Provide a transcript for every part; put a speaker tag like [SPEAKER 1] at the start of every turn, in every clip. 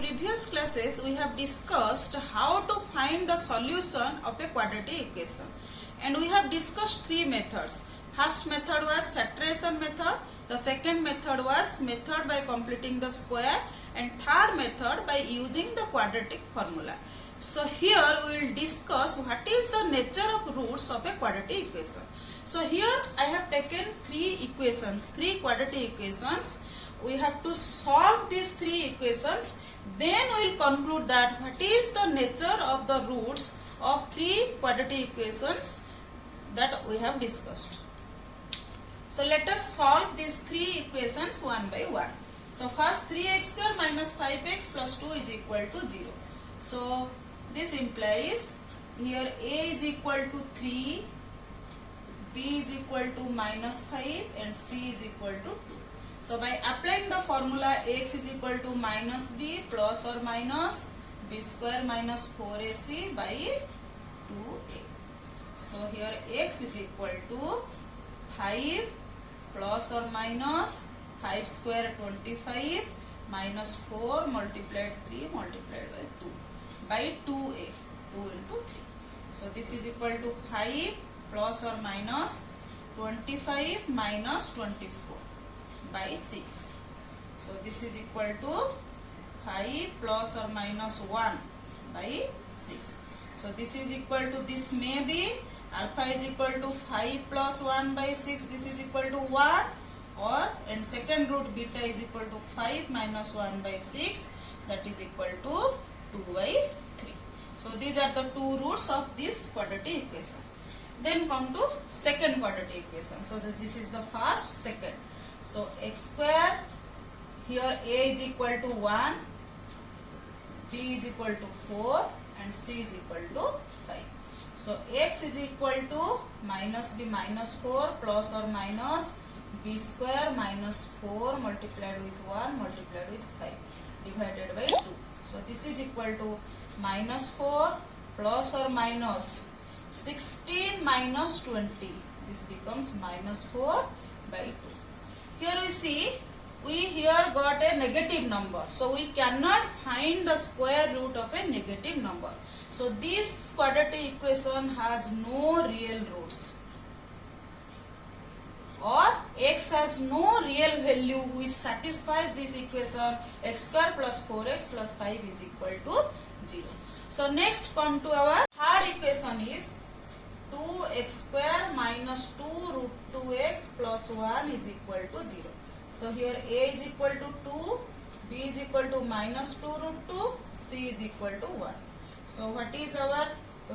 [SPEAKER 1] previous classes we have discussed how to find the solution of a quadratic equation, and we have discussed three methods. First method was factorization method, the second method was method by completing the square, and third method by using the quadratic formula. So here we will discuss what is the nature of roots of a quadratic equation. So here I have taken three equations, three quadratic equations. We have to solve these three equations, then we will conclude that what is the nature of the roots of three quadratic equations that we have discussed. So let us solve these three equations one by one. So first 3x square minus 5x plus 2 is equal to 0. So this implies here a is equal to 3, b is equal to minus 5 and c is equal to 2. So by applying the formula x is equal to minus b plus or minus b square minus 4ac by 2a. So here x is equal to 5 plus or minus 5 square 25 minus 4 multiplied 3 multiplied by 2 2a, 2 into 3. So this is equal to 5 plus or minus 25 minus 24 by 6. So this is equal to 5 plus or minus 1 by 6. So this is equal to, this may be alpha is equal to 5 plus 1 by 6, this is equal to 1, or and second root beta is equal to 5 minus 1 by 6, that is equal to 2 by 3. So these are the two roots of this quadratic equation. Then come to second quadratic equation. So this is the first, second. So x square, here a is equal to 1, b is equal to 4 and c is equal to 5. So x is equal to minus b minus 4 plus or minus b square minus 4 multiplied with 1 multiplied with 5 divided by 2. So this is equal to minus 4 plus or minus 16 minus 20. This becomes minus 4 by 2. Here we see, we here got a negative number. So we cannot find the square root of a negative number. So this quadratic equation has no real roots, or x has no real value which satisfies this equation. X square plus 4x plus 5 is equal to 0. So next come to our third equation is 2x square minus 2 root 2x plus 1 is equal to 0. So here a is equal to 2, b is equal to minus 2 root 2, c is equal to 1. So what is our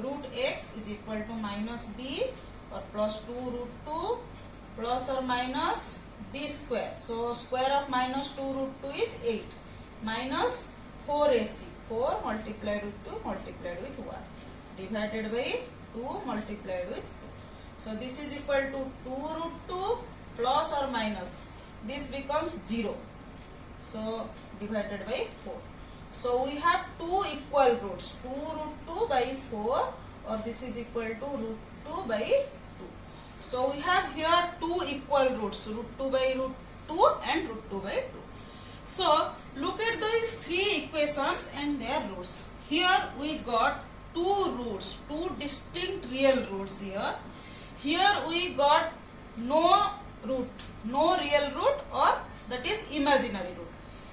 [SPEAKER 1] root x is equal to minus b or plus 2 root 2 plus or minus b square. So square of minus 2 root 2 is 8 minus 4ac, 4 multiplied with 2 multiplied with 1 divided by 2 multiplied with 2. So this is equal to 2 root 2 plus or minus, this becomes 0. So divided by 4. So we have two equal roots, 2 root 2 by 4, or this is equal to root 2 by 2. So we have here two equal roots, root 2 by root 2 and root 2 by 2. So look at these three equations and their roots. Here we got two roots, two distinct real roots here. Here we got no root, no real root, or that is imaginary root.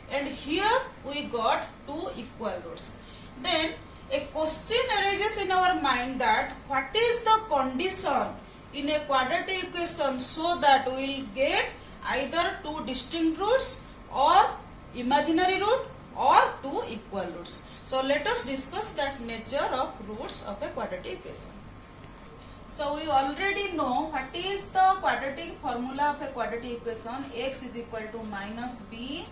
[SPEAKER 1] And here we got two equal roots. Then a question arises in our mind that what is the condition in a quadratic equation so that we will get either two distinct roots or imaginary root or two equal roots. So let us discuss that nature of roots of a quadratic equation. So we already know what is the quadratic formula of a quadratic equation. X is equal to minus b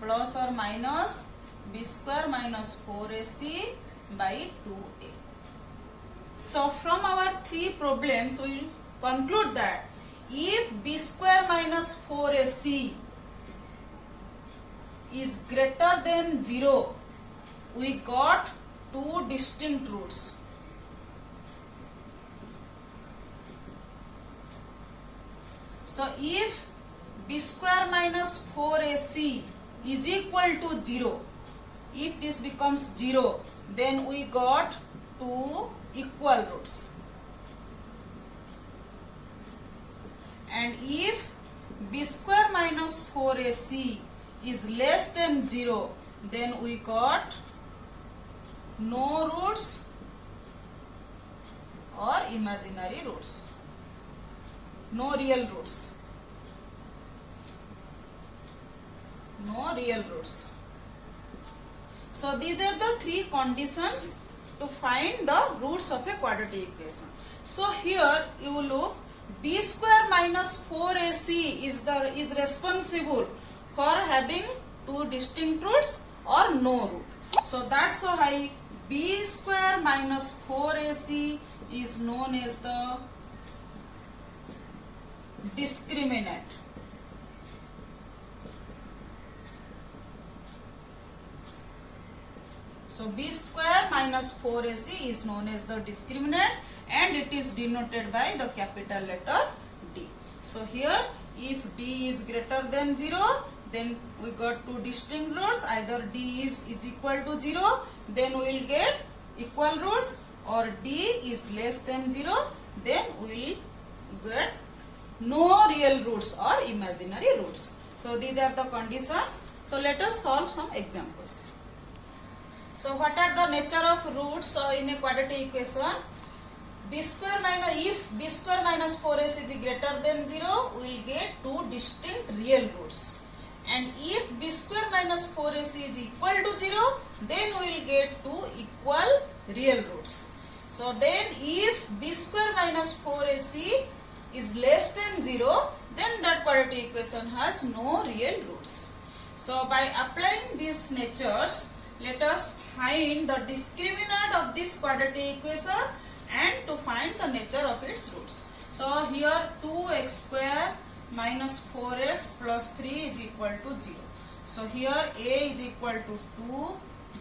[SPEAKER 1] plus or minus b square minus 4ac by 2a. So from our three problems we conclude that if b square minus 4ac is greater than 0, we got two distinct roots. So if b square minus 4ac is equal to 0, if this becomes 0, then we got two equal roots. And if b square minus 4ac is less than 0, then we got no roots or imaginary roots, no real roots, no real roots. So these are the three conditions to find the roots of a quadratic equation. So here you look, b square minus 4ac is responsible for having two distinct roots or no root. So that's why b square minus 4ac is known as the discriminant. So b square minus 4ac is known as the discriminant, and it is denoted by the capital letter D. So here if D is greater than 0, then we got two distinct roots. Either D is equal to 0, then we will get equal roots, or D is less than 0, then we will get no real roots or imaginary roots. So these are the conditions. So let us solve some examples. So what are the nature of roots in a quadratic equation? B square minus, if b square minus 4ac is greater than 0, we will get two distinct real roots. And if b square minus 4ac is equal to 0, then we will get two equal real roots. So then if b square minus 4ac is less than 0, then that quadratic equation has no real roots. So by applying these natures, let us find the discriminant of this quadratic equation and to find the nature of its roots. So here 2x square minus 4x plus 3 is equal to 0. So here a is equal to 2,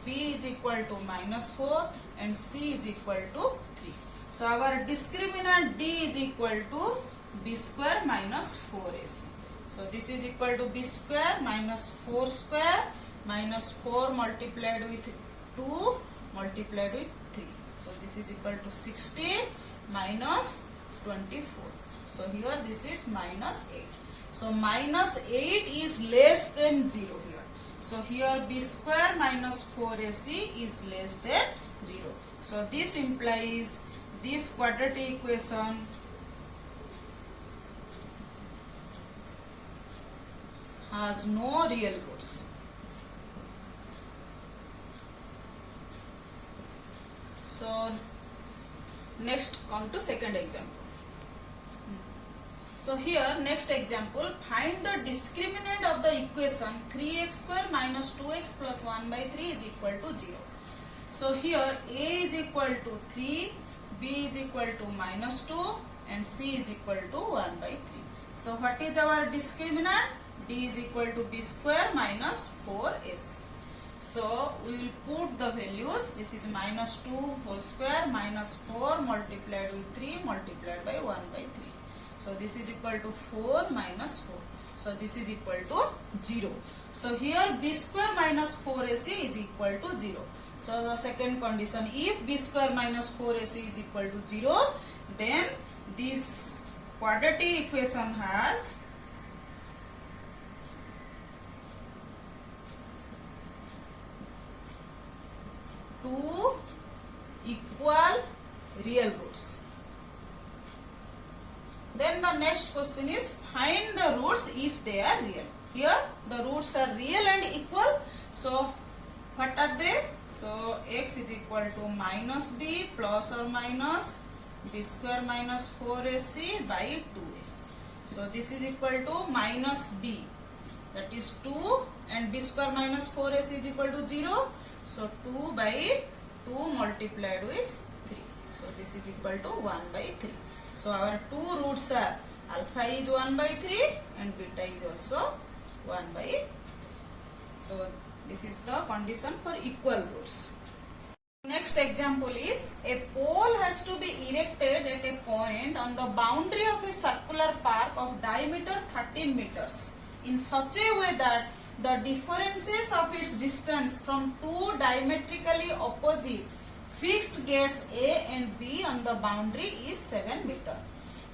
[SPEAKER 1] b is equal to minus 4, and c is equal to 3. So our discriminant d is equal to b square minus 4ac. So this is equal to b square minus 4 square minus 4 multiplied with 2 multiplied with 3. So this is equal to 60 minus 24. So here this is minus 8. So minus 8 is less than 0 here. So here b square minus 4ac is less than 0. So this implies this quadratic equation has no real roots. So next come to second example. So here next example, find the discriminant of the equation 3x square minus 2x plus 1 by 3 is equal to 0. So here a is equal to 3, b is equal to minus 2, and c is equal to 1 by 3. So what is our discriminant? D is equal to b square minus 4ac. So we will put the values. This is minus 2 whole square minus 4 multiplied with 3 multiplied by 1 by 3. So this is equal to 4 minus 4. So this is equal to 0. So here b square minus 4ac is equal to 0. So the second condition, if b square minus 4ac is equal to 0, then this quadratic equation has two equal real roots. Then the next question is find the roots if they are real. Here the roots are real and equal. So what are they? So x is equal to minus b plus or minus b square minus 4ac by 2a. So this is equal to minus b, that is 2, and b square minus 4ac is equal to 0. So 2 by 2 multiplied with 3. So this is equal to 1 by 3. So our two roots are alpha is 1 by 3 and beta is also 1 by 3. So this is the condition for equal roots. Next example is a pole has to be erected at a point on the boundary of a circular park of diameter 13 meters in such a way that the differences of its distance from two diametrically opposite fixed gates A and B on the boundary is 7 meter.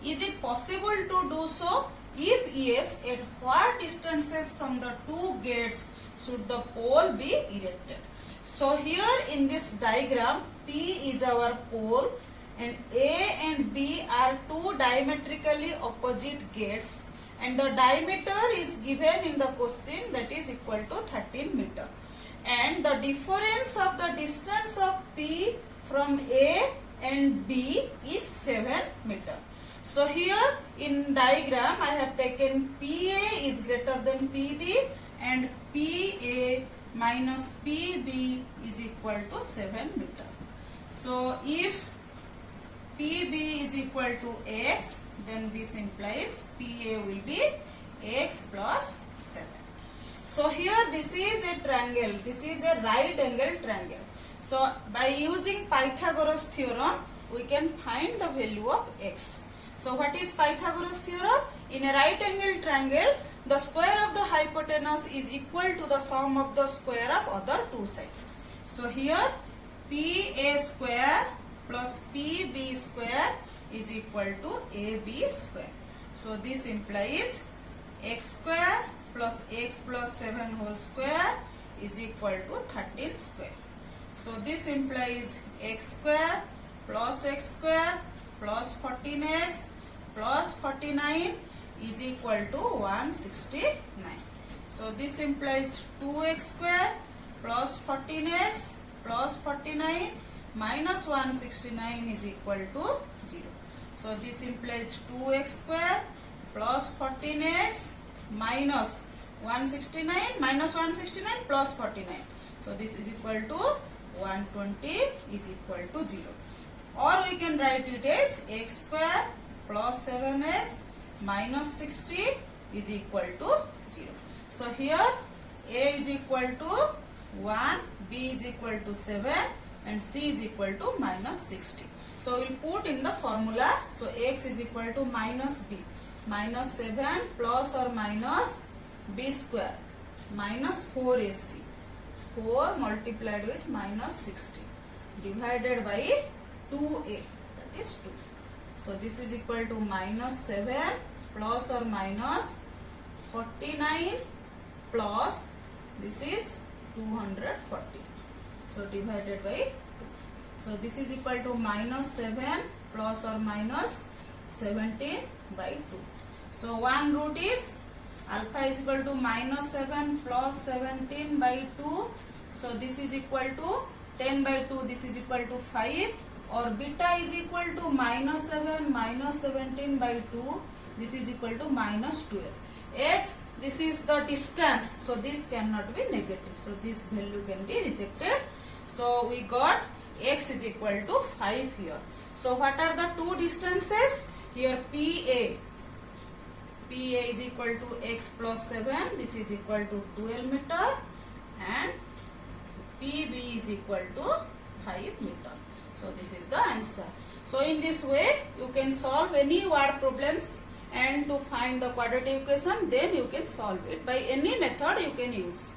[SPEAKER 1] Is it possible to do so? If yes, at what distances from the two gates should the pole be erected? So here in this diagram, P is our pole and A and B are two diametrically opposite gates, and the diameter is given in the question, that is equal to 13 meter. And the difference of the distance of P from A and B is 7 meter. So here in diagram I have taken PA is greater than PB and PA minus PB is equal to 7 meter. So if PB is equal to X, then this implies PA will be X plus 7. So here this is a triangle, this is a right angle triangle. So by using Pythagoras theorem, we can find the value of X. So what is Pythagoras theorem? In a right angle triangle, the square of the hypotenuse is equal to the sum of the square of other two sides. So here PA square plus PB square is equal to AB square. So this implies X square plus X plus 7 whole square is equal to 13 square. So this implies X square plus X square plus 14X plus 49 is equal to 169. So this implies 2X square plus 14X plus 49 minus 169 is equal to 0. So this implies 2X square plus 14X minus 169 minus 169 plus 49. So this is equal to 120 is equal to 0. Or we can write it as X square plus 7X minus 60 is equal to 0. So here A is equal to 1, B is equal to 7 and C is equal to minus 60. So we will put in the formula. So X is equal to minus B, minus 7 plus or minus B square minus 4AC, 4 multiplied with minus 60 divided by 2A, that is 2. So this is equal to minus 7 plus or minus 49 plus this is 240. So divided by 2. So this is equal to minus 7 plus or minus 17 by 2. So one root is alpha is equal to minus 7 plus 17 by 2. So this is equal to 10 by 2, this is equal to 5, or beta is equal to minus 7 minus 17 by 2, this is equal to minus 12. X, this is the distance, so this cannot be negative, so this value can be rejected. So we got X is equal to 5 here. So what are the two distances? Here PA is equal to X plus 7, this is equal to 12 meter, and PB is equal to 5 meter. So this is the answer. So in this way you can solve any word problems, and to find the quadratic equation then you can solve it by any method you can use.